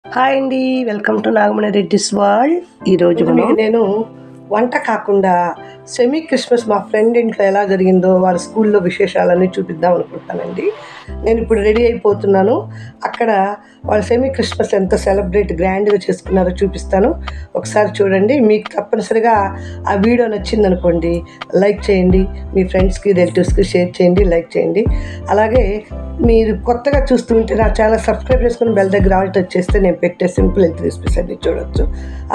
Hi అండి, welcome to Nagamani Reddy's world. ఈరోజు నేను వంట కాకుండా సెమీ క్రిస్మస్ మా ఫ్రెండ్ ఇంట్లో ఎలా జరిగిందో వాళ్ళ స్కూల్లో విశేషాలన్నీ చూపిద్దాం అనుకుంటానండి. నేను ఇప్పుడు రెడీ అయిపోతున్నాను. అక్కడ వాళ్ళ సెమీ క్రిస్మస్ ఎంత సెలబ్రేట్ గ్రాండ్గా చేసుకున్నారో చూపిస్తాను. ఒకసారి చూడండి. మీకు తప్పనిసరిగా ఆ వీడియో నచ్చిందనుకోండి, లైక్ చేయండి. మీ ఫ్రెండ్స్కి రిలేటివ్స్కి షేర్ చేయండి, లైక్ చేయండి. అలాగే మీరు కొత్తగా చూస్తుంటే నా ఛానల్ సబ్స్క్రైబ్ చేసుకుని బెల్ దగ్గర ఆల్ టచ్ చేస్తే నేను పెట్టే సింపుల్ హెల్త్ రెసిపీస్ అన్ని చూడొచ్చు.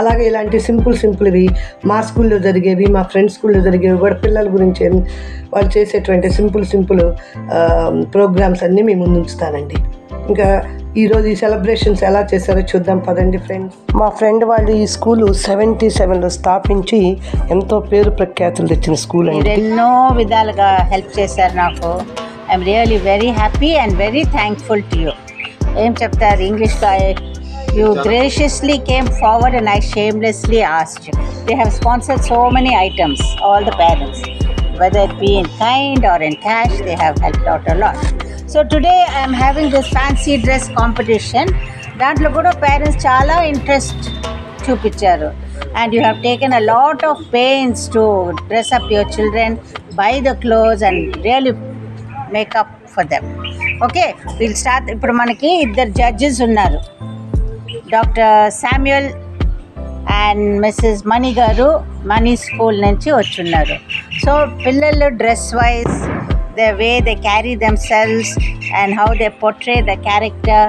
అలాగే ఇలాంటి సింపుల్వి మా స్కూల్లో జరిగేవి, మా ఫ్రెండ్స్ స్కూల్లో జరిగేవి కూడా, పిల్లల గురించి వాళ్ళు చేసేటువంటి సింపుల్ ప్రోగ్రామ్స్ అన్నీ మీ ముందు ఉంచుతానండి. ఇంకా ఈరోజు ఈ సెలబ్రేషన్స్ ఎలా చేశారో చూద్దాం పదండి ఫ్రెండ్స్. మా ఫ్రెండ్ వాళ్ళు ఈ స్కూలు 77లో స్థాపించి ఎంతో పేరు ప్రఖ్యాతులు తెచ్చిన స్కూల్ అండి. ఎన్నో విధాలుగా హెల్ప్ చేశారు నాకు. I'm really very happy and very thankful to you. ఏం చెప్తారు ఇంగ్లీష్లో? You graciously came forward and I shamelessly asked you. They have sponsored so many items, all the parents. Whether it be in kind or in cash, they have helped out a lot. So today I am having this fancy dress competition. Dantlo kuda parents chala interest chupicharu. And you have taken a lot of pains to dress up your children, buy the clothes and really make up for them. Okay, we'll start. Ippudu manaki iddaru judges unnaru. Doctor Samuel and mrs Mani garu మనీ school నుంచి వచ్చున్నారు. So పిల్లలు dress wise, the way they carry themselves and how they portray the character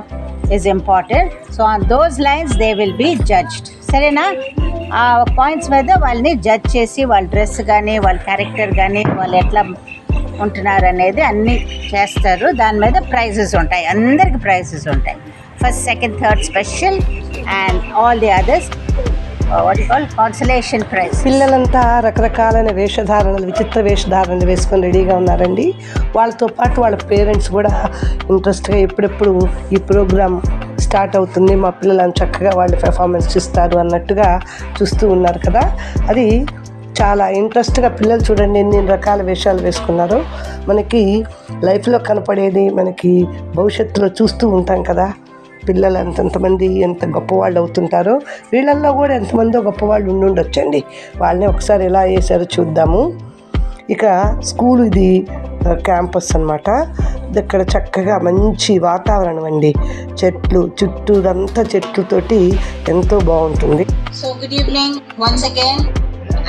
is important. So on those lines they will be judged. సరేనా? ఆ points మీద వాళ్ళని judge చేసి వాళ్ళ డ్రెస్ కానీ వాళ్ళ క్యారెక్టర్ కానీ వాళ్ళు ఎట్లా ఉంటున్నారు అనేది అన్నీ చేస్తారు. దాని మీద ప్రైజెస్ ఉంటాయి, అందరికి ప్రైజెస్ ఉంటాయి. First, second, third special and all the others what you call consolation prize. పిల్లలంతా రకరకాలైన వేషధారణలు, విచిత్ర వేషధారణలు వేసుకొని రెడీగా ఉన్నారండి. వాళ్ళతో పాటు వాళ్ళ పేరెంట్స్ కూడా ఇంట్రెస్ట్గా ఎప్పుడెప్పుడు ఈ ప్రోగ్రామ్ స్టార్ట్ అవుతుంది, మా పిల్లలను చక్కగా వాళ్ళు పెర్ఫార్మెన్స్ ఇస్తారు అన్నట్టుగా చూస్తూ ఉన్నారు కదా. అది చాలా ఇంట్రెస్ట్గా పిల్లలు చూడండి ఎన్ని రకాల వేషాలు వేసుకున్నారో. మనకి లైఫ్లో కనపడేది మనకి భవిష్యత్తులో చూస్తూ ఉంటాం కదా. పిల్లలు ఎంతమంది ఎంత గొప్పవాళ్ళు అవుతుంటారో, వీళ్ళల్లో కూడా ఎంతమందో గొప్పవాళ్ళు ఉండుండొచ్చండి. వాళ్ళని ఒకసారి ఎలా వేసారో చూద్దాము. ఇక స్కూల్ ఇది క్యాంపస్ అన్నమాట. ఇక్కడ చక్కగా మంచి వాతావరణం అండి, చెట్లు చుట్టూరంతా చెట్లతోటి ఎంతో బాగుంటుంది. So good evening once again,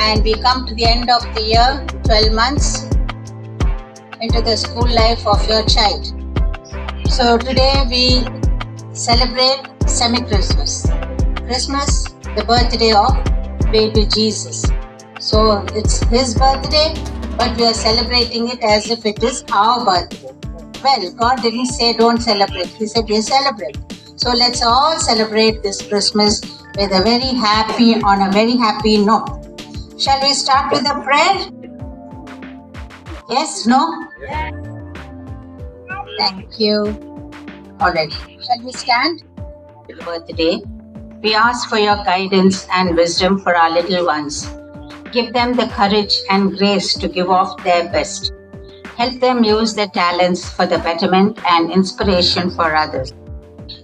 and we come to the end of the year, 12 months into the school life of your child. So today we celebrate semi-Christmas. Christmas, the birthday of baby Jesus. So it's his birthday, but we are celebrating it as if it is our birthday. Well, God didn't say don't celebrate. He said we celebrate. So let's all celebrate this Christmas with a on a very happy note. Shall we start with a prayer? Yes? No? Thank you. Already. Shall we stand? Birthday. We ask for your guidance and wisdom for our little ones. Give them the courage and grace to give off their best. Help them use their talents for the betterment and inspiration for others.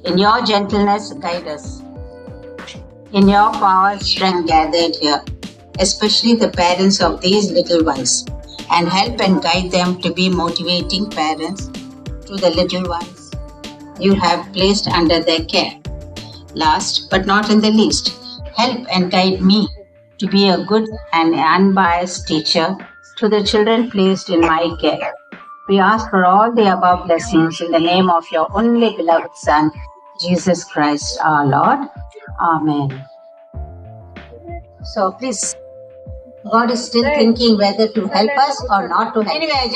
In your gentleness, guide us. In your power, strength gathered here, especially the parents of these little ones, and help and guide them to be motivating parents to the little ones you have placed under their care. Last but not in the least, help and guide me to be a good and unbiased teacher to the children placed in my care. We ask for all the above blessings in the name of your only beloved Son, Jesus Christ our Lord. Amen. So please, God is still thinking whether to help us or not to help. Anyway, I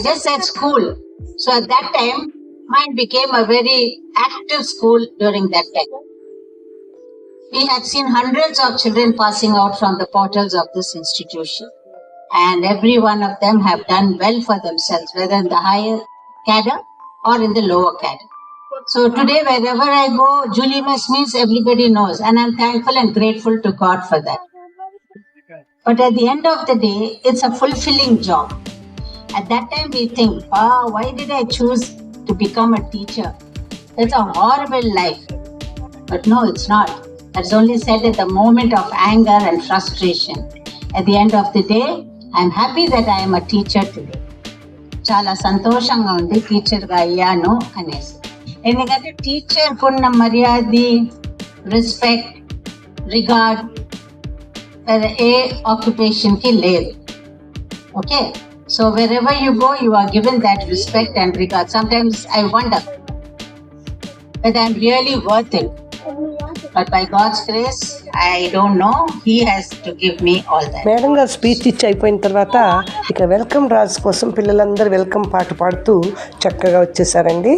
just said school. So at that time, mine became a very active school during that time. We had seen hundreds of children passing out from the portals of this institution. And every one of them have done well for themselves, whether in the higher cadre or in the lower cadre. So today, wherever I go, Julie Miss means everybody knows. And I'm thankful and grateful to God for that. But at the end of the day, it's a fulfilling job. At that time, we think, why did I choose to become a teacher? It's a horrible life. But no, it's not. That's only said at the moment of anger and frustration. At the end of the day, I'm happy that I am a teacher today. చాలా సంతోషంగా ఉంది టీచర్గా అయ్యాను అనేసి. ఎందుకంటే టీచర్కు ఉన్న మర్యాద, respect, regard ఏ ఆక్యుపేషన్కి లేదు. Okay, so wherever you go, you are given that respect and regard. Sometimes I wonder whether I'm really worth it. But by God's grace, I don't know. He has to give me all that. Madam గారు speech ఇచ్చి అయిపోయిన తర్వాత ఇక welcome Raj కోసం పిల్లలందరూ welcome పాట పాడుతూ చక్కగా వచ్చేసారండి.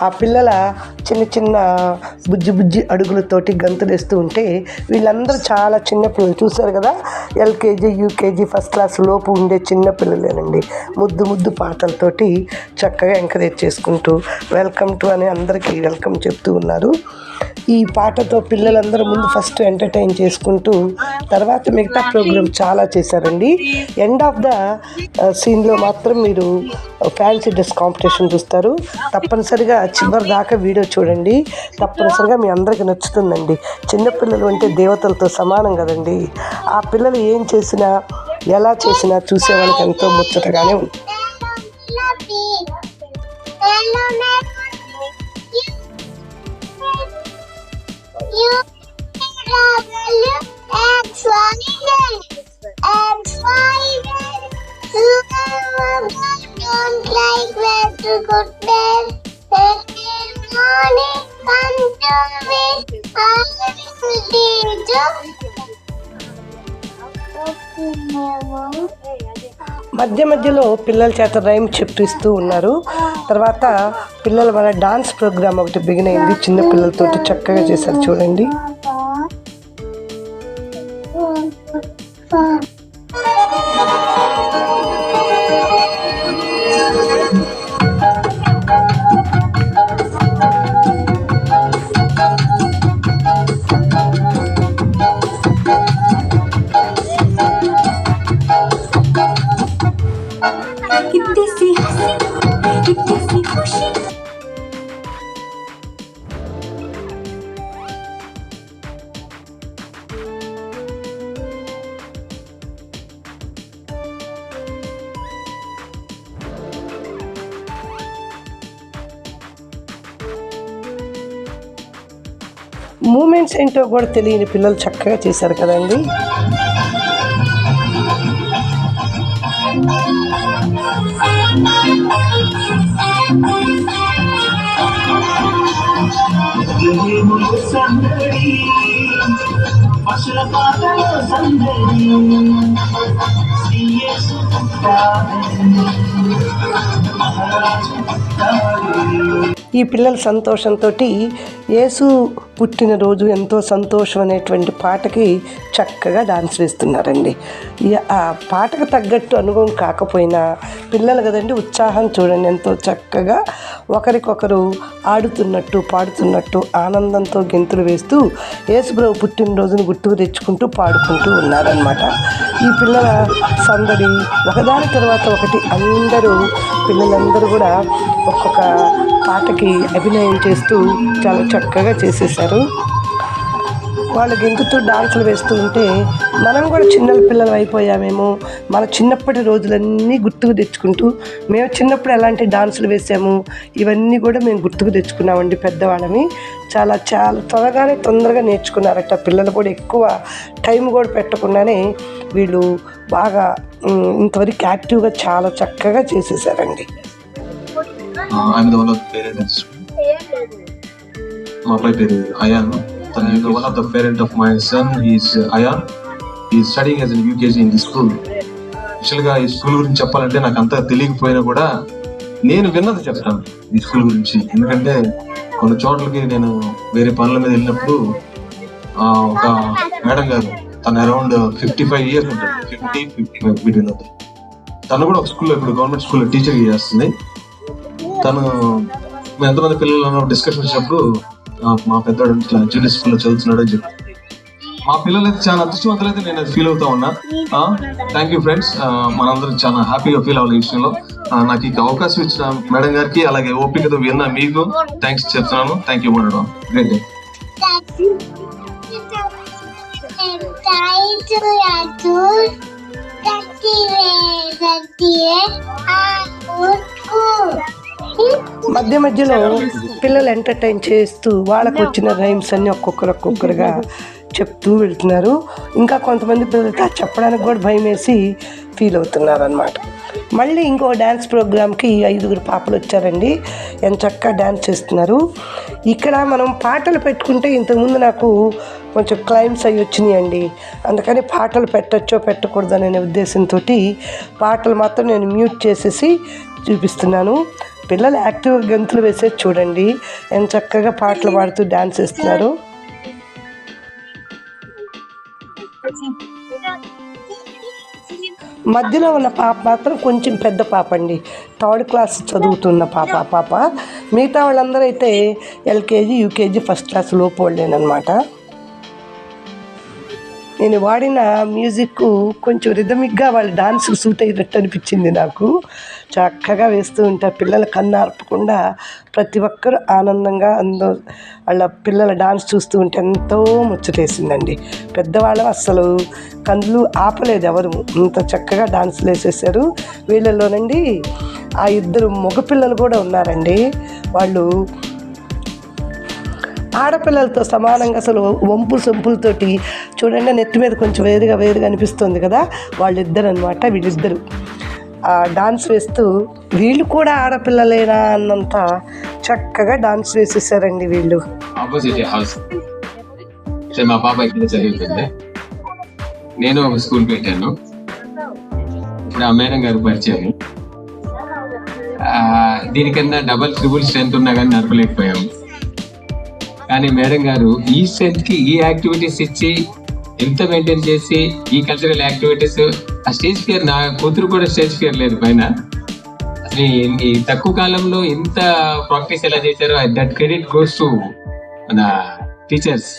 ఆ పిల్లల చిన్న చిన్న బుజ్జి అడుగులతోటి గంతులేస్తూ ఉంటే వీళ్ళందరూ చాలా చిన్న పిల్లలు చూశారు కదా, ఎల్కేజీ యూకేజీ ఫస్ట్ క్లాస్ లోపు ఉండే చిన్న పిల్లలేనండి. ముద్దు పాటలతోటి చక్కగా ఎంకరేజ్ చేసుకుంటూ వెల్కమ్ టు అని అందరికీ వెల్కమ్ చెప్తూ ఉన్నారు. ఈ పాటతో పిల్లలందరూ ముందు ఫస్ట్ ఎంటర్టైన్ చేసుకుంటూ తర్వాత మిగతా ప్రోగ్రామ్ చాలా చేశారండి. ఎండ్ ఆఫ్ ద సీన్లో మాత్రం మీరు ఫ్యాన్సీ డ్రెస్ కాంపిటీషన్ చూస్తారు. తప్పనిసరిగా చివరి దాకా వీడియో చూడండి, తప్పనిసరిగా మీ అందరికీ నచ్చుతుందండి. చిన్నపిల్లలు అంటే దేవతలతో సమానం కదండి. ఆ పిల్లలు ఏం చేసినా ఎలా చేసినా చూసే వాళ్ళకి ఎంతో ముచ్చటగానే ఉంది. మధ్యలో పిల్లల చేత రైమ్ చెప్పిస్తూ ఉన్నారు. తర్వాత పిల్లల వల్ల డాన్స్ ప్రోగ్రామ్ ఒకటి బిగిన్ అయింది. చిన్న పిల్లలతో చక్కగా చేశారు చూడండి. మూమెంట్స్ ఏంటో కూడా తెలియని పిల్లలు చక్కగా చేశారు కదండి. ఈ పిల్లల సంతోషంతో యేసు పుట్టినరోజు ఎంతో సంతోషం అనేటువంటి పాటకి చక్కగా డాన్స్ వేస్తున్నారండి. ఆ పాటకు తగ్గట్టు అనుభవం కాకపోయినా పిల్లలు కదండి, ఉత్సాహం చూడండి, ఎంతో చక్కగా ఒకరికొకరు ఆడుతున్నట్టు పాడుతున్నట్టు ఆనందంతో గెంతులు వేస్తూ యేసుప్రభు పుట్టినరోజును గుర్తుకు తెచ్చుకుంటూ పాడుకుంటూ ఉన్నారనమాట. ఈ పిల్లల సందడి ఒకదాని తర్వాత ఒకటి పిల్లలందరూ కూడా ఒక్కొక్క పాటకి అభినయం చేస్తూ చాలా చక్కగా చేసేసారు. వాళ్ళు గెంతుతూ డాన్సులు వేస్తూ ఉంటే మనం కూడా చిన్న పిల్లలు అయిపోయామేమో, మన చిన్నప్పటి రోజులన్నీ గుర్తుకు తెచ్చుకుంటూ మేము చిన్నప్పుడు ఎలాంటి డాన్సులు వేసాము ఇవన్నీ కూడా మేము గుర్తుకు తెచ్చుకున్నామండి. పెద్దవాళ్ళని చాలా తొందరగా నేర్చుకున్నారట పిల్లలు కూడా. ఎక్కువ టైం కూడా పెట్టకుండానే వీళ్ళు బాగా ఇంతవరకు యాక్టివ్గా చాలా చక్కగా చేసేసారండి. మా అబ్బాయి పేరు ion. One of the parent of my son is Ayan. He is studying as an UKG in this school. యాక్చువల్గా ఈ స్కూల్ గురించి చెప్పాలంటే నాకు అంతా తెలియకపోయినా కూడా నేను విన్నది చెప్తాను ఈ స్కూల్ గురించి. ఎందుకంటే కొన్ని చోట్లకి నేను వేరే పనుల మీద వెళ్ళినప్పుడు ఒక మేడం గారు, తను అరౌండ్ 55 years ఉంటుంది, 50-55 బిట్వీన్ ఉంటుంది. తను కూడా ఒక స్కూల్లో ఇప్పుడు గవర్నమెంట్ స్కూల్లో టీచర్ చేస్తుంది. తను మేము ఎంతమంది పిల్లలు డిస్కషన్ వచ్చినప్పుడు మా పెద్దవాడు ఇట్లా జూనియర్ స్కూల్లో చదువుతున్నాడు అని చెప్పి, మా పిల్లలు అయితే చాలా అదృష్టవంతులు అయితే నేను ఫీల్ అవుతా ఉన్నా. థ్యాంక్ యూ ఫ్రెండ్స్, మనందరం చాలా హ్యాపీగా ఫీల్ అవ్వాలి ఈ విషయంలో. నాకు ఈ అవకాశం ఇచ్చిన మేడం గారికి అలాగే ఓపికతో విన్న మీకు థ్యాంక్స్ చెప్తున్నాను. Thank you madam. Great day. మధ్య మధ్యలో పిల్లలు ఎంటర్టైన్ చేస్తూ వాళ్ళకు వచ్చిన రైమ్స్ అన్ని ఒక్కొక్కరుగా చెప్తూ వెళ్తున్నారు. ఇంకా కొంతమంది పిల్లలకి చెప్పడానికి కూడా భయం వేసి ఫీల్ అవుతున్నారు అన్నమాట. మళ్ళీ ఇంకో డ్యాన్స్ ప్రోగ్రామ్కి 5 పాపలు వచ్చారండి. ఎంత చక్కగా డ్యాన్స్ చేస్తున్నారు. ఇక్కడ మనం పాటలు పెట్టుకుంటే ఇంతకుముందు నాకు కొంచెం క్లైమ్స్ అవి వచ్చినాయండి. అందుకని పాటలు పెట్టచ్చో పెట్టకూడదు అనే ఉద్దేశంతో పాటలు మాత్రం నేను మ్యూట్ చేసేసి చూపిస్తున్నాను. పిల్లలు యాక్టివ్గా గంతులు వేసేది చూడండి, ఎంత చక్కగా పాటలు పాడుతూ డ్యాన్స్ చేస్తున్నారు. మధ్యలో ఉన్న పాప మాత్రం కొంచెం పెద్ద పాప అండి, 3rd క్లాస్ చదువుతున్న పాప. మిగతా వాళ్ళందరూ అయితే LKG, UKG, 1st క్లాస్ లోపు వాళ్ళేనమాట. నేను వాడిన మ్యూజిక్ కొంచెం రిథమిక్గా వాళ్ళ డాన్స్కి సూట్ అయ్యేటట్టు అనిపించింది నాకు. చక్కగా వేస్తూ ఉంటారు పిల్లలు, కన్ను ఆర్పకుండా ప్రతి ఒక్కరూ ఆనందంగా వాళ్ళ పిల్లల డాన్స్ చూస్తూ ఉంటే ఎంతో ముచ్చటేసిందండి. పెద్దవాళ్ళు అస్సలు కళ్ళు ఆపలేదు ఎవరు, అంత చక్కగా డాన్స్లు వేసేసారు. వీళ్ళలోనండి ఆ 2 మగపిల్లలు కూడా ఉన్నారండి. వాళ్ళు ఆడపిల్లలతో సమానంగా అసలు వంపులు సొంపులతోటి చూడండి, నెత్తి మీద కొంచెం వేరుగా అనిపిస్తుంది కదా, వాళ్ళిద్దరు అనమాట. వీళ్ళిద్దరు డాన్స్ వేస్తూ వీళ్ళు కూడా ఆడపిల్లలేనా అన్నంత చక్కగా డాన్స్ వేసేసారండి వీళ్ళు. ఆపోజిట్ హౌస్ మా పాప ఇక్కడ చదువుతుంది. నేను ఒక స్కూల్ పెట్టాను. ఇప్పుడు ఆ మేడం గారు పరిచయం. దీనికన్నా డబల్ ట్రిపుల్ స్ట్రెంత్ ఉన్నా కానీ నడపలేకపోయాము. కానీ మేడం గారు ఈ స్ట్రెంత్ కి ఈ యాక్టివిటీస్ ఇచ్చి ఎంత మెయింటైన్ చేసి ఈ కల్చరల్ యాక్టివిటీస్, ఆ స్టేజ్ ఫియర్, నా కూతురు కూడా స్టేజ్ ఫియర్ లేదు పైన. అసలు ఈ తక్కువ కాలంలో ఇంత ప్రాక్టీస్ ఎలా చేశారో దట్ క్రెడిట్ గోస్ టు మన టీచర్స్.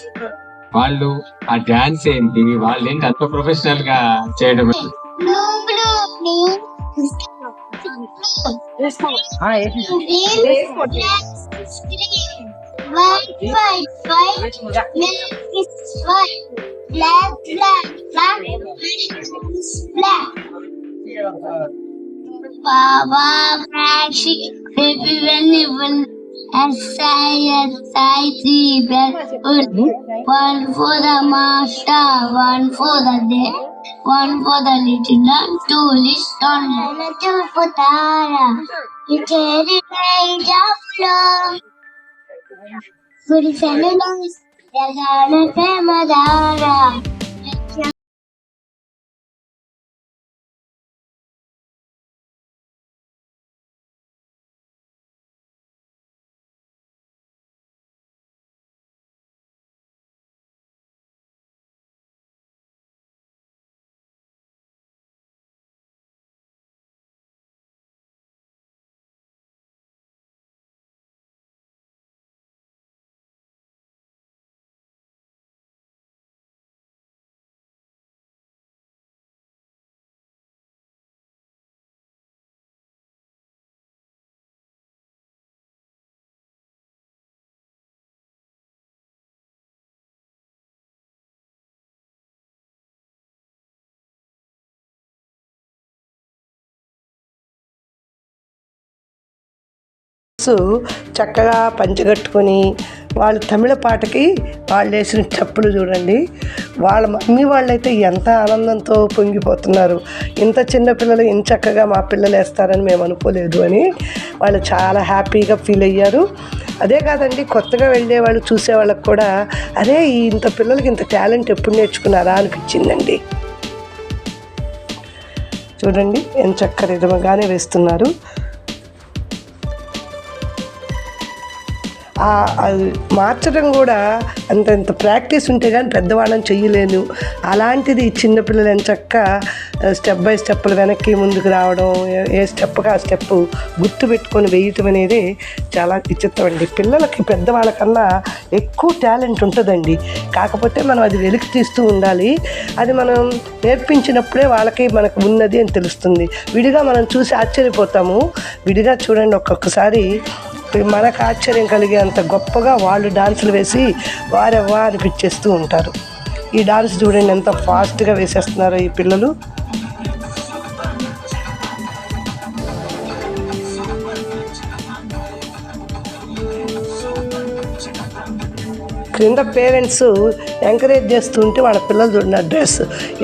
వాళ్ళు ఆ డాన్స్ ఏంటి, వాళ్ళు ఏంటి అంత ప్రొఫెషనల్ గా చేయడం. Baba Maxi, baby, when S-I-S-I-C, one for the master, one for the day, one for the little and 2 listen. 2 for Tara, you carry page of love. Good feminist, Yazana Femadara. చక్కగా పంచగట్టుకొని వాళ్ళు తమిళ పాటకి వాళ్ళు వేసిన చెప్పులు చూడండి. వాళ్ళ మమ్మీ వాళ్ళైతే ఎంత ఆనందంతో పొంగిపోతున్నారు. ఇంత చిన్నపిల్లలు ఇంత చక్కగా మా పిల్లలు వేస్తారని మేము అనుకోలేదు అని వాళ్ళు చాలా హ్యాపీగా ఫీల్ అయ్యారు. అదే కాదండి, కొత్తగా వెళ్ళే వాళ్ళు చూసే వాళ్ళకి కూడా అరే ఇంత పిల్లలకి ఇంత టాలెంట్ ఎప్పుడు నేర్చుకున్నారా అనిపించిందండి. చూడండి ఎంత చక్కగా రిధంగానే వేస్తున్నారు. అది మార్చడం కూడా అంత ప్రాక్టీస్ ఉంటే కానీ పెద్దవాళ్ళని చెయ్యలేను. అలాంటిది చిన్నపిల్లలు ఎంత చక్కగా స్టెప్ బై స్టెప్పులు వెనక్కి ముందుకు రావడం, ఏ స్టెప్గా ఆ స్టెప్ గుర్తుపెట్టుకొని వేయటం అనేది చాలా విచిత్రం అండి. పిల్లలకి పెద్దవాళ్ళకన్నా ఎక్కువ టాలెంట్ ఉంటుందండి. కాకపోతే మనం అది వెలికి తీస్తూ ఉండాలి. అది మనం నేర్పించినప్పుడే వాళ్ళకి మనకు ఉన్నది అని తెలుస్తుంది. విడిగా మనం చూసి ఆశ్చర్యపోతాము. విడిగా చూడండి ఒక్కొక్కసారి మనకు ఆశ్చర్యం కలిగేంత గొప్పగా వాళ్ళు డాన్సులు వేసి వారెవ్వా అనిపించేస్తూ ఉంటారు. ఈ డాన్స్ చూడండి ఎంత ఫాస్ట్గా వేసేస్తున్నారో ఈ పిల్లలు. కింద పేరెంట్స్ ఎంకరేజ్ చేస్తూ ఉంటే వాళ్ళ పిల్లలు చూడండి డ్రెస్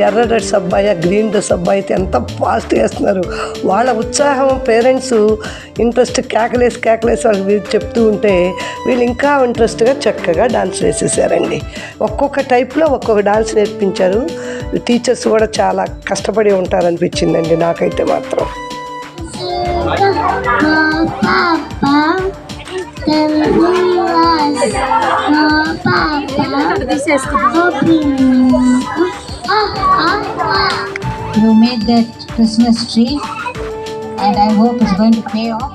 ఎర్ర డ్రెస్ అబ్బాయి గ్రీన్ డ్రెస్ అబ్బాయి అయితే ఎంత ఫాస్ట్ వేస్తున్నారు. వాళ్ళ ఉత్సాహం పేరెంట్స్ ఇంట్రెస్ట్ కేకలేసి వాళ్ళకి చెప్తూ ఉంటే వీళ్ళు ఇంకా ఇంట్రెస్ట్గా చక్కగా డాన్స్ వేసేసారండి. ఒక్కొక్క టైప్లో ఒక్కొక్క డాన్స్ నేర్పించారు. టీచర్స్ కూడా చాలా కష్టపడి ఉంటారనిపించిందండి నాకైతే మాత్రం. You made that Christmas tree and I hope it's going to pay off.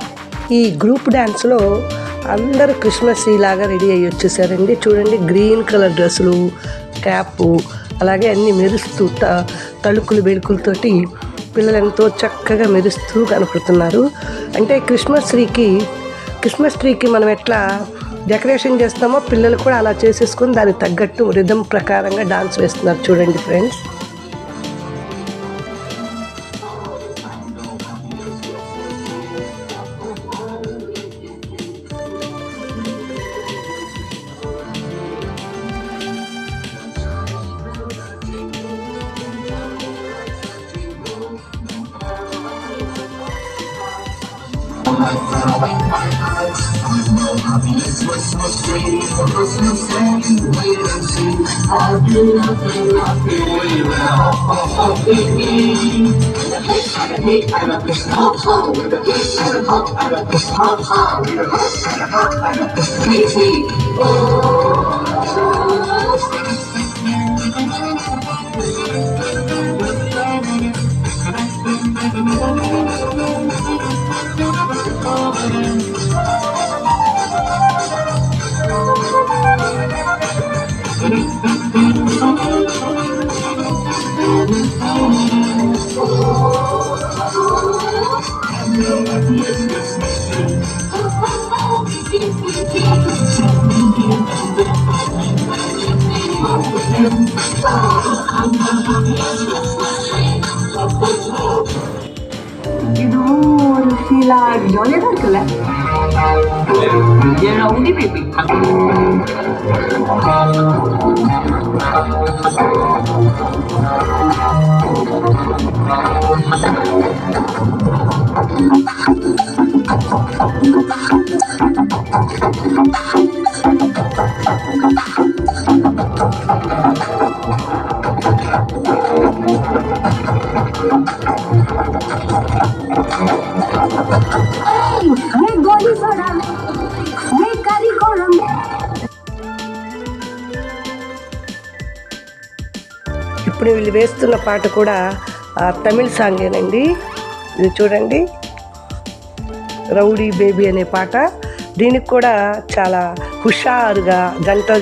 ఈ గ్రూప్ డ్యాన్స్లో అందరూ క్రిస్మస్ లాగా రెడీ అయ్యి వచ్చేసారండి. చూడండి గ్రీన్ కలర్ డ్రెస్సులు, క్యాప్, అలాగే అన్నీ మెరుస్తూ తళుకులు బెళుకులతోటి పిల్లలు ఎంతో చక్కగా మెరుస్తూ కనపడుతున్నారు. అంటే క్రిస్మస్ ట్రీకి మనం ఎట్లా డెకరేషన్ చేస్తామో పిల్లలు కూడా అలా చేసేసుకొని దానికి తగ్గట్టు రిథమ్ ప్రకారంగా డాన్స్ వేస్తున్నారు చూడండి ఫ్రెండ్స్. ಇದು ಶೀಲಾ ಜೋಲಿಯಾದ இருக்குல்ல ஏழு உண்டி பேபி గోలి సోడా కర్రీ కోరం. ఇప్పుడు వీళ్ళు వేస్తున్న పాట కూడా తమిళ సాంగేనండి. ఇది చూడండి రౌడీ బేబీ అనే పాట. దీనికి కూడా చాలా హుషారుగా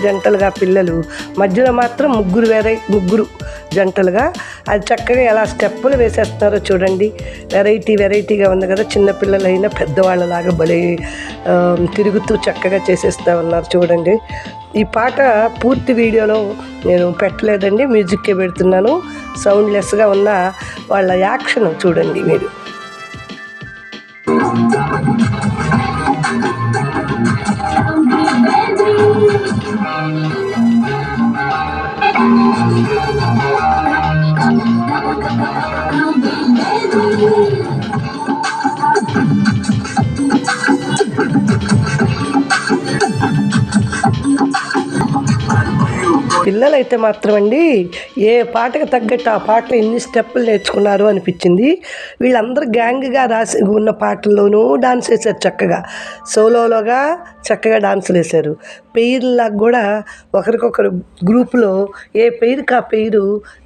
జంటలుగా పిల్లలు మధ్యలో మాత్రం ముగ్గురు జంటలుగా అది చక్కగా ఎలా స్టెప్పులు వేసేస్తున్నారో చూడండి. వెరైటీగా ఉంది కదా. చిన్నపిల్లలైనా పెద్దవాళ్ళలాగా భలే తిరుగుతూ చక్కగా చేసేస్తూ ఉన్నారు చూడండి. ఈ పాట పూర్తి వీడియోలో నేను పెట్టలేదండి, మ్యూజిక్కే పెడుతున్నాను. సౌండ్లెస్గా ఉన్న వాళ్ళ యాక్షన్ చూడండి మీరు. పిల్లలైతే మాత్రం అండి ఏ పాటకు తగ్గట్టు ఆ పాటలు ఎన్ని స్టెప్పులు నేర్చుకున్నారు అనిపించింది. వీళ్ళందరూ గ్యాంగ్గా రాసి ఉన్న పాటల్లోనూ డాన్స్ వేశారు చక్కగా. సోలోగా చక్కగా డాన్సులు వేశారు. పెయిర్లాగా కూడా ఒకరికొకరు గ్రూపులో ఏ పెయిర్కి ఆ పెయిరు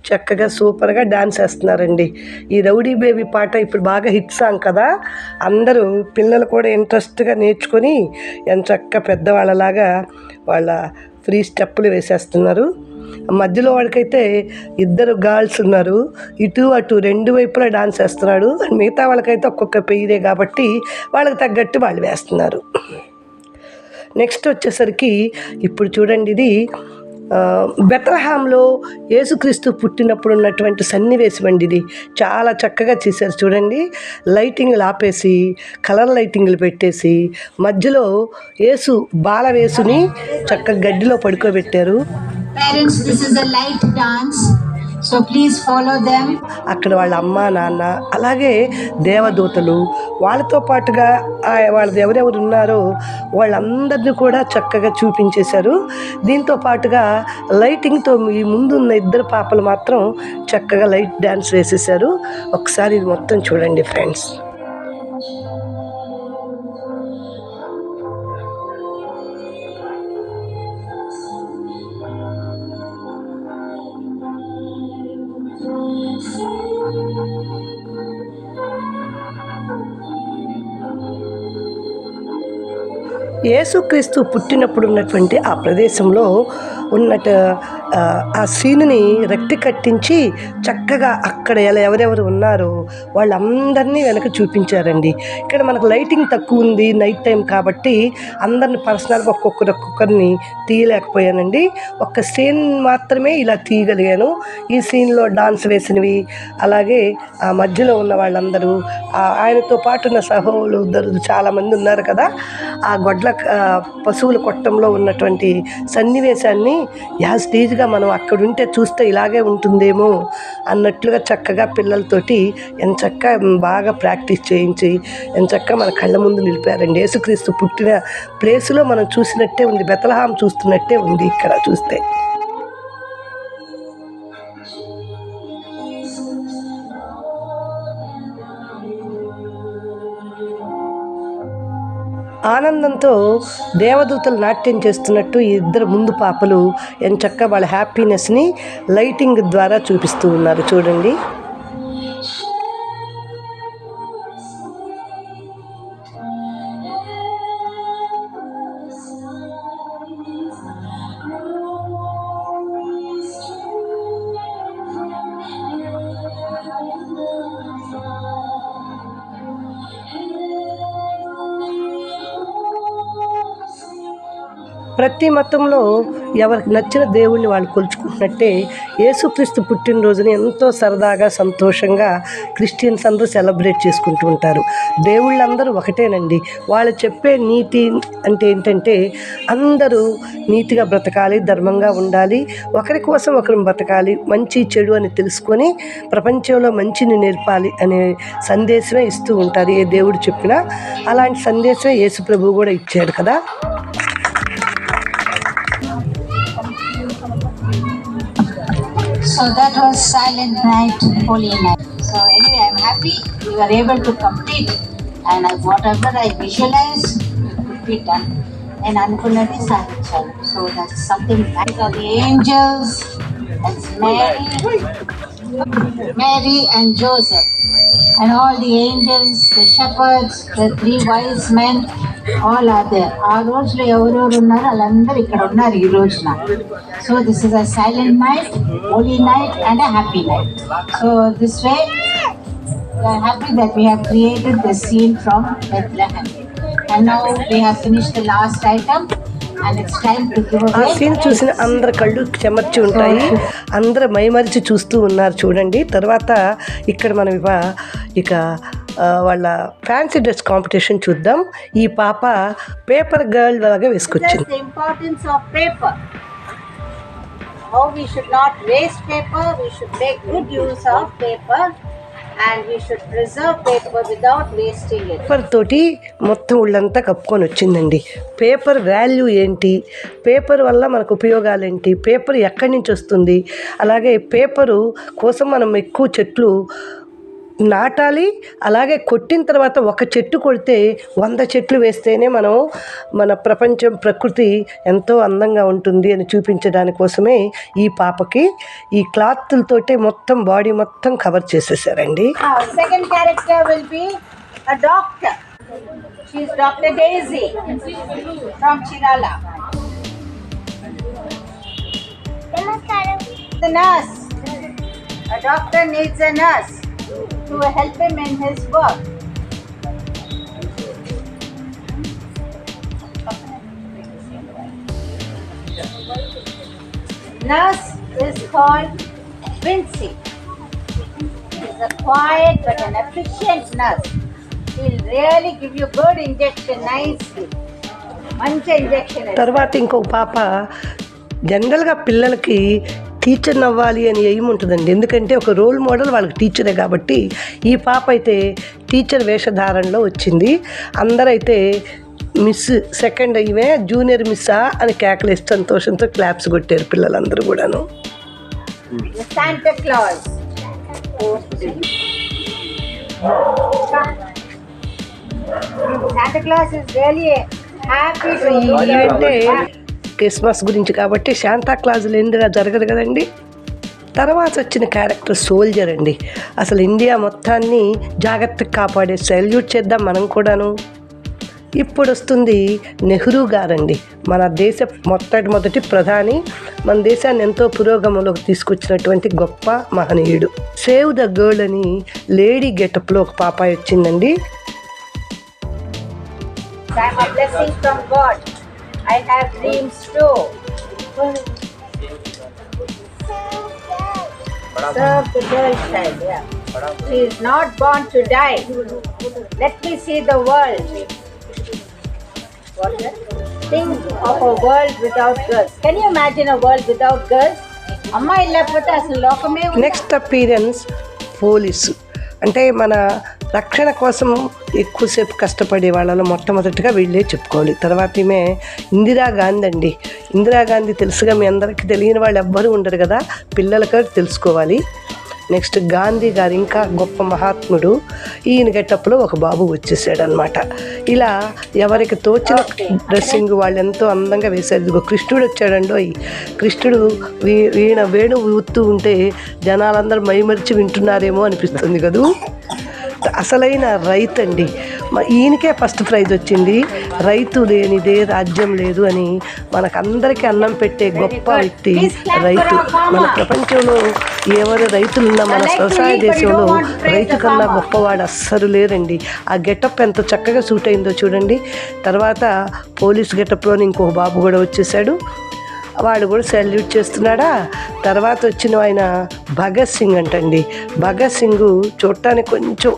చక్కగా సూపర్గా డాన్స్ వేస్తున్నారండి. ఈ రౌడీ బేబీ పాట ఇప్పుడు బాగా హిట్ సాంగ్ కదా. అందరూ పిల్లలు కూడా ఇంట్రెస్ట్గా నేర్చుకొని ఎంత చక్కగా పెద్దవాళ్ళలాగా వాళ్ళ ఫ్రీ స్టెప్పులు వేసేస్తున్నారు. మధ్యలో వాడికైతే ఇద్దరు గర్ల్స్ ఉన్నారు, ఇటు అటు రెండు వైపులా డాన్స్ వేస్తున్నాడు. మిగతా వాళ్ళకైతే ఒక్కొక్క పెయిరే కాబట్టి వాళ్ళకి తగ్గట్టు వాళ్ళు వేస్తున్నారు. నెక్స్ట్ వచ్చేసరికి ఇప్పుడు చూడండి, ఇది బెత్లెహేంలో యేసుక్రీస్తు పుట్టినప్పుడు ఉన్నటువంటి సన్నివేశం అండి. ఇది చాలా చక్కగా చేశారు చూడండి. లైటింగ్లు ఆపేసి కలర్ లైటింగ్లు పెట్టేసి మధ్యలో యేసు బాలవేసుని చక్కగా గడ్డిలో పడుకోబెట్టారు. Parents, this is a light dance, so please follow them. అక్కడ వాళ్ళ అమ్మ నాన్న అలాగే దేవదూతలు వాళ్ళతో పాటుగా వాళ్ళది ఎవరెవరు ఉన్నారో వాళ్ళందరినీ కూడా చక్కగా చూపించేశారు. దీంతో పాటుగా లైటింగ్తో ఈ ముందు ఉన్న ఇద్దరు పాపలు మాత్రం చక్కగా లైట్ డ్యాన్స్ వేసేసారు. ఒకసారి ఇది మొత్తం చూడండి ఫ్రెండ్స్. యేసుక్రీస్తు పుట్టినప్పుడు ఉన్నటువంటి ఆ ప్రదేశంలో ఉన్నట్టు ఆ సీనుని రెక్టి కట్టించి చక్కగా అక్కడ ఎవరెవరు ఉన్నారో వాళ్ళందరినీ వెనక చూపించారండి. ఇక్కడ మనకు లైటింగ్ తక్కువ ఉంది, నైట్ టైం కాబట్టి అందరిని పర్సనల్గా ఒక్కొక్కరిని తీయలేకపోయానండి. ఒక్క సీన్ మాత్రమే ఇలా తీయగలిగాను. ఈ సీన్లో డాన్స్ వేసినవి అలాగే ఆ మధ్యలో ఉన్న వాళ్ళందరూ ఆయనతో పాటు ఉన్న సహోదరులు చాలామంది ఉన్నారు కదా, ఆ గొడ్ల పశువుల కొట్టంలో ఉన్నటువంటి సన్నివేశాన్ని యాజ్ టీజ్గా మనం అక్కడుంటే చూస్తే ఇలాగే ఉంటుందేమో అన్నట్లుగా చక్కగా పిల్లలతోటి ఎంచక్క బాగా ప్రాక్టీస్ చేయించి ఎంచక్క మన కళ్ళ ముందు నిలిపారండి. యేసుక్రీస్తు పుట్టిన ప్లేసులో మనం చూసినట్టే ఉంది, బెత్లెహేం చూస్తున్నట్టే ఉంది ఇక్కడ చూస్తే. ఆనందంతో దేవదూతలు నాట్యం చేస్తున్నట్టు ఈ ఇద్దరు ముందు పాపలు ఎంచక్క వాళ్ళ హ్యాపీనెస్ని లైటింగ్ ద్వారా చూపిస్తూ ఉన్నారు చూడండి. ప్రతి మతంలో ఎవరికి నచ్చిన దేవుణ్ణి వాళ్ళు కొలుచుకుంటున్నట్టే యేసుక్రీస్తు పుట్టినరోజుని ఎంతో సరదాగా సంతోషంగా క్రిస్టియన్స్ అందరూ సెలబ్రేట్ చేసుకుంటూ ఉంటారు. దేవుళ్ళందరూ ఒకటేనండి. వాళ్ళు చెప్పే నీతి అంటే ఏంటంటే అందరూ నీతిగా బ్రతకాలి, ధర్మంగా ఉండాలి, ఒకరి కోసం ఒకరు బ్రతకాలి, మంచి చెడు అని తెలుసుకొని ప్రపంచంలో మంచిని నేర్పాలి అనే సందేశమే ఇస్తూ ఉంటారు ఏ దేవుడు చెప్పినా. అలాంటి సందేశమే యేసు ప్రభువు కూడా ఇచ్చాడు కదా. So that was Silent Night, Holy Night. So anyway, I'm happy we were able to complete, and whatever I visualized, it could be done. And Anukunnadi sadhinchalu. So that's something. The angels, that's Mary and Joseph, and all the angels, the shepherds, the 3 wise men, all are there. ఆ రోజులో ఎవరెవరు ఉన్నారు వాళ్ళందరూ ఇక్కడ ఉన్నారు ఈ రోజున. So this is a silent night, holy night and a happy night. So this way we are happy that we have created the scene from Bethlehem. And now we have finished the last item. ఆ scene చూసిన అందరి కళ్ళు చెమర్చి ఉంటాయి, అందరూ మైమరిచి చూస్తూ ఉన్నారు చూడండి. తర్వాత ఇక్కడ మనం ఇక వాళ్ళ ఫ్యాన్సీ డ్రెస్ కాంపిటీషన్ చూద్దాం. ఈ పాప పేపర్ గర్ల్ లాగా వేసుకొచ్చింది. Importance of paper, how we should not waste paper, we should make good use of paper and we should preserve paper without wasting it. Paper తోటి మొత్తం ఒళ్ళంతా కప్పుకొని వచ్చిందండి. పేపర్ వాల్యూ ఏంటి, పేపర్ వల్ల మనకు ఉపయోగాలు ఏంటి, పేపర్ ఎక్కడి నుంచి వస్తుంది, అలాగే పేపరు కోసం మనం ఎక్కువ చెట్లు నాటాలి, అలాగే కొట్టిన తర్వాత ఒక చెట్టు కొడితే 100 చెట్లు వేస్తేనే మన ప్రపంచం ప్రకృతి ఎంతో అందంగా ఉంటుంది అని చూపించడాని కోసమే ఈ పాపకి ఈ క్లాత్లతోటే మొత్తం బాడీ మొత్తం కవర్ చేసేసారండి. Second character will be a doctor. She is Dr. Daisy from Chirala. The nurse. A doctor needs a nurse to help him in his work. nurse is called Vincy. She is a quiet but an efficient nurse. She will really give you good injection nicely. మంచి injection. తర్వాత ఇంకొక పాప జనరల్గా పిల్లలకి teacher అవ్వాలి అని aim ఉంటుందండి. ఎందుకంటే ఒక రోల్ మోడల్ వాళ్ళకి టీచరే కాబట్టి ఈ పాప అయితే టీచర్ వేషధారణలో వచ్చింది. అందరైతే మిస్ సెకండ్ అయ్యే జూనియర్ మిస్సా అని కేకలేసి సంతోషంతో క్లాప్స్ కొట్టారు పిల్లలందరూ కూడాను. Santa Claus. Santa Claus is really happy to అంటే క్రిస్మస్ గురించి కాబట్టి శాంతా క్లాజ్ లేనిదిగా జరగదు కదండి. తర్వాత వచ్చిన క్యారెక్టర్ సోల్జర్ అండి. అసలు ఇండియా మొత్తాన్ని జాగ్రత్తగా కాపాడే సెల్యూట్ చేద్దాం మనం కూడాను. ఇప్పుడు వస్తుంది నెహ్రూ గారండి, మన దేశ మొట్టమొదటి ప్రధాని. మన దేశాన్ని ఎంతో పురోగమనంలోకి తీసుకొచ్చినటువంటి గొప్ప మహనీయుడు. సేవ్ ద గర్ల్ అని లేడీ గెటప్లో ఒక పాపాయి వచ్చిందండి. I'm a blessing from God. I have dreams too. Serve the girl child, yeah. She is not born to die. Let me see the world. What is it? Think of a world without girls. Can you imagine a world without girls? అమ్మాయి లేకపోతే అసలు లోకమే. Next appearance police. అంటే మన రక్షణ కోసం ఎక్కువసేపు కష్టపడే వాళ్ళలో మొట్టమొదటిగా వీళ్ళే చెప్పుకోవాలి. తర్వాత ఈమె ఇందిరాగాంధీ అండి. ఇందిరాగాంధీ తెలుసుగా మీ అందరికీ తెలియని వాళ్ళు ఎవ్వరూ ఉండరు కదా, పిల్లలకి తెలుసుకోవాలి. నెక్స్ట్ గాంధీ గారు, ఇంకా గొప్ప మహాత్ముడు. ఈయన గెటప్లో ఒక బాబు వచ్చేసాడు అనమాట. ఇలా ఎవరికి తోచిన డ్రెస్సింగ్ వాళ్ళు ఎంతో అందంగా వేశారు. ఇదిగో కృష్ణుడు వచ్చాడండో. కృష్ణుడు వీణ వేణు ఊతూ ఉంటే జనాలందరూ మైమరిచి వింటున్నారేమో అనిపిస్తుంది కదూ. అసలైన రైతు అండి. ఈయనకే ఫస్ట్ ప్రైజ్ వచ్చింది. రైతు లేనిదే రాజ్యం లేదు అని మనకందరికీ అన్నం పెట్టే గొప్ప వ్యక్తి రైతు. మన ప్రపంచంలో ఎవరు రైతులున్నా మన వ్యవసాయ దేశంలో రైతు కన్నా గొప్పవాడు అస్సలు లేరండి. ఆ గెటప్ ఎంత చక్కగా సూట్ అయిందో చూడండి. తర్వాత పోలీస్ గెటప్లోని ఇంకొక బాబు కూడా వచ్చేసాడు. వాడు కూడా సెల్యూట్ చేస్తున్నాడా. తర్వాత వచ్చిన ఆయన భగత్ సింగ్ అంటండి. భగత్ సింగ్ చూడటానికి కొంచెం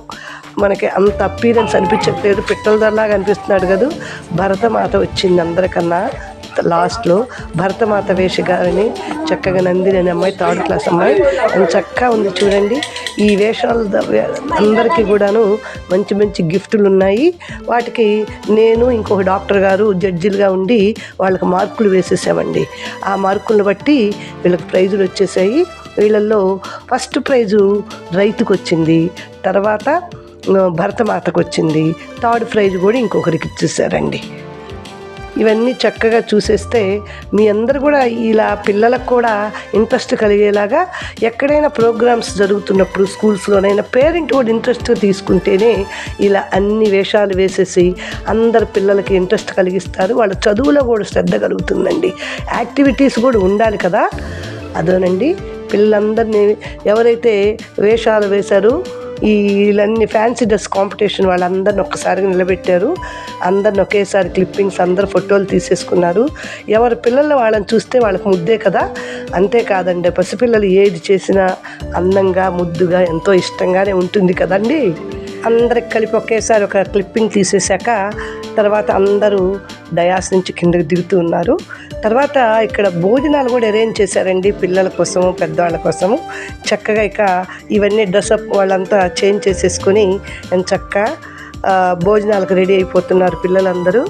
మనకి అంత అపీరెన్స్ అనిపించట్లేదు, పిట్టల ధరలాగా అనిపిస్తున్నాడు కదా. భరతమాత వచ్చింది అందరికన్నా లాస్ట్లో. భరతమాత వేషగారిని చక్కగా నందిని అనే అమ్మాయి, 3rd క్లాస్ అమ్మాయి, అని చక్కగా ఉంది చూడండి. ఈ వేషాలు అందరికీ కూడాను మంచి మంచి గిఫ్టులు ఉన్నాయి. వాటికి నేను ఇంకొక డాక్టర్ గారు జడ్జిలుగా ఉండి వాళ్ళకి మార్కులు వేసేసామండి. ఆ మార్కులను బట్టి వీళ్ళకి ప్రైజులు వచ్చేసాయి. వీళ్ళల్లో ఫస్ట్ ప్రైజు రైతుకు వచ్చింది, తర్వాత భరతమాతకు వచ్చింది, 3rd ప్రైజ్ కూడా ఇంకొకరికి ఇచ్చేసారండి. ఇవన్నీ చక్కగా చూసేస్తే మీ అందరు కూడా ఇలా పిల్లలకు కూడా ఇంట్రెస్ట్ కలిగేలాగా ఎక్కడైనా ప్రోగ్రామ్స్ జరుగుతున్నప్పుడు స్కూల్స్లోనైనా పేరెంట్ కూడా ఇంట్రెస్ట్గా తీసుకుంటేనే ఇలా అన్ని వేషాలు వేసేసి అందరు పిల్లలకి ఇంట్రెస్ట్ కలిగిస్తారు. వాళ్ళ చదువులో కూడా శ్రద్ధ కలుగుతుందండి. యాక్టివిటీస్ కూడా ఉండాలి కదా. అదోనండి పిల్లలందరినీ ఎవరైతే వేషాలు వేశారో వీళ్ళన్ని ఫ్యాన్సీ డ్రెస్ కాంపిటీషన్ వాళ్ళందరిని ఒక్కసారిగా నిలబెట్టారు. అందరిని ఒకేసారి క్లిప్పింగ్స్, అందరు ఫోటోలు తీసేసుకున్నారు. ఎవరి పిల్లలు వాళ్ళని చూస్తే వాళ్ళకి ముద్దే కదా. అంతేకాదండి, పసిపిల్లలు ఏది చేసినా అందంగా ముద్దుగా ఎంతో ఇష్టంగానే ఉంటుంది కదండి. అందరికి కలిపి ఒకేసారి ఒక క్లిప్పింగ్ తీసేశాక తర్వాత అందరూ డయాస్ నుంచి కిందకి దిగుతూ ఉన్నారు. తర్వాత ఇక్కడ భోజనాలు కూడా అరేంజ్ చేశారండి పిల్లల కోసము పెద్దవాళ్ళ కోసము. చక్కగా ఇక ఇవన్నీ డ్రెస్అప్ వాళ్ళంతా చేంజ్ చేసేసుకొని చక్కగా భోజనాలకు రెడీ అయిపోతున్నారు పిల్లలందరూ.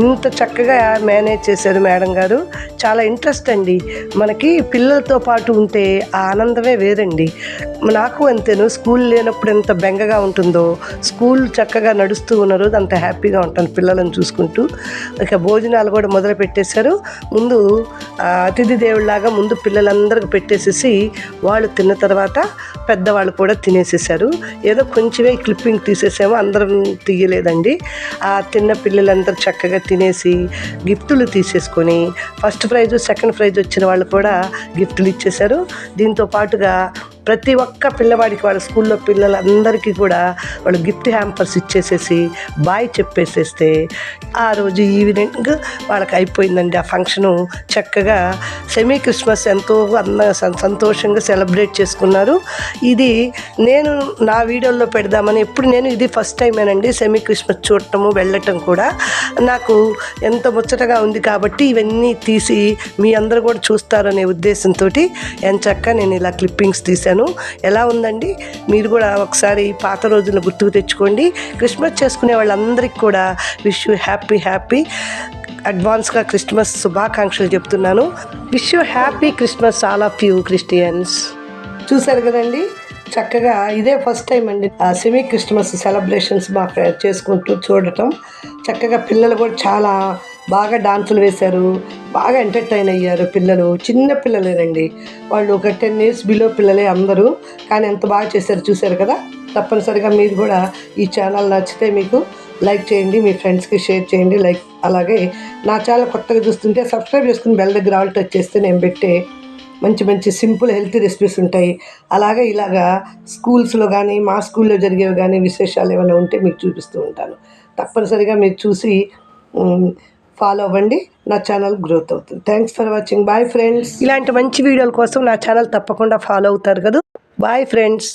ఇంత చక్కగా మేనేజ్ చేశారు మేడం గారు. చాలా ఇంట్రెస్ట్ అండి. మనకి పిల్లలతో పాటు ఉంటే ఆ ఆనందమే వేరండి. నాకు అంతేను, స్కూల్ లేనప్పుడు ఎంత బెంగగా ఉంటుందో స్కూల్ చక్కగా నడుస్తూ ఉన్న రోజు అంత హ్యాపీగా ఉంటాను పిల్లలను చూసుకుంటూ. ఇక భోజనాలు కూడా మొదలు పెట్టేశారు. ముందు అతిథి దేవుళ్ళలాగా ముందు పిల్లలందరికీ పెట్టేసేసి వాళ్ళు తిన్న తర్వాత పెద్దవాళ్ళు కూడా తినేసేసారు. ఏదో కొంచెమే క్లిప్పింగ్ తీసేసామో, అందరం తీయలేదండి. ఆ తిన్న పిల్లలందరూ చక్కగా తినేసి గిఫ్టులు తీసేసుకొని ఫస్ట్ ప్రైజ్ సెకండ్ ప్రైజ్ వచ్చిన వాళ్ళు కూడా గిఫ్టులు ఇచ్చేశారు. దీంతో పాటుగా ప్రతి ఒక్క పిల్లవాడికి వాళ్ళ స్కూల్లో పిల్లలందరికీ కూడా వాళ్ళు గిఫ్ట్ హ్యాంపర్స్ ఇచ్చేసేసి బాయ్ చెప్పేసేస్తే ఆ రోజు ఈవినింగ్ వాళ్ళకి అయిపోయిందండి ఆ ఫంక్షను. చక్కగా సెమీ క్రిస్మస్ ఎంతో సంతోషంగా సెలబ్రేట్ చేసుకున్నారు. ఇది నేను నా వీడియోలో పెడదామని ఎప్పుడు నేను ఇది ఫస్ట్ టైమేనండి సెమీ క్రిస్మస్ చూడటము వెళ్ళటం కూడా. నాకు ఎంత ముచ్చటగా ఉంది కాబట్టి ఇవన్నీ తీసి మీ అందరూ కూడా చూస్తారనే ఉద్దేశంతో ఎంచక్క నేను ఇలా క్లిప్పింగ్స్ తీశాను. ఎలా ఉందండి? మీరు కూడా ఒకసారి పాత రోజులను గుర్తుకు తెచ్చుకోండి. క్రిస్మస్ చేసుకునే వాళ్ళందరికీ కూడా విష్ యూ హ్యాపీ అడ్వాన్స్గా క్రిస్మస్ శుభాకాంక్షలు చెప్తున్నాను. Wish you happy Christmas all of you Christians. చూశారు కదండి, చక్కగా ఇదే ఫస్ట్ టైం అండి ఆ సెమీ క్రిస్మస్ సెలబ్రేషన్స్ మా చేసుకుంటూ చూడటం. చక్కగా పిల్లలు కూడా చాలా బాగా డాన్సులు వేశారు, బాగా ఎంటర్టైన్ అయ్యారు పిల్లలు. చిన్న పిల్లలేనండి వాళ్ళు, ఒక 10 years బిలో పిల్లలే అందరూ, కానీ ఎంత బాగా చేశారు చూశారు కదా. తప్పనిసరిగా మీరు కూడా ఈ ఛానల్ నచ్చితే మీకు లైక్ చేయండి, మీ ఫ్రెండ్స్కి షేర్ చేయండి. అలాగే నా ఛానల్ కొత్తగా చూస్తుంటే సబ్స్క్రైబ్ చేసుకుని బెల్ దగ్గర ఆల్ టచ్ చేస్తే నేను పెట్టే మంచి సింపుల్ హెల్తీ రెసిపీస్ ఉంటాయి. అలాగే ఇలాగా స్కూల్స్లో కానీ మా స్కూల్లో జరిగేవి కానీ విశేషాలు ఏమైనా ఉంటే మీకు చూపిస్తూ ఉంటాను. తప్పనిసరిగా మీరు చూసి ఫాలో అవ్వండి, నా ఛానల్ గ్రోత్ అవుతుంది. Thanks for watching. Bye friends. ఇలాంటి మంచి వీడియోల కోసం నా ఛానల్ తప్పకుండా ఫాలో అవుతారు కదా. Bye friends.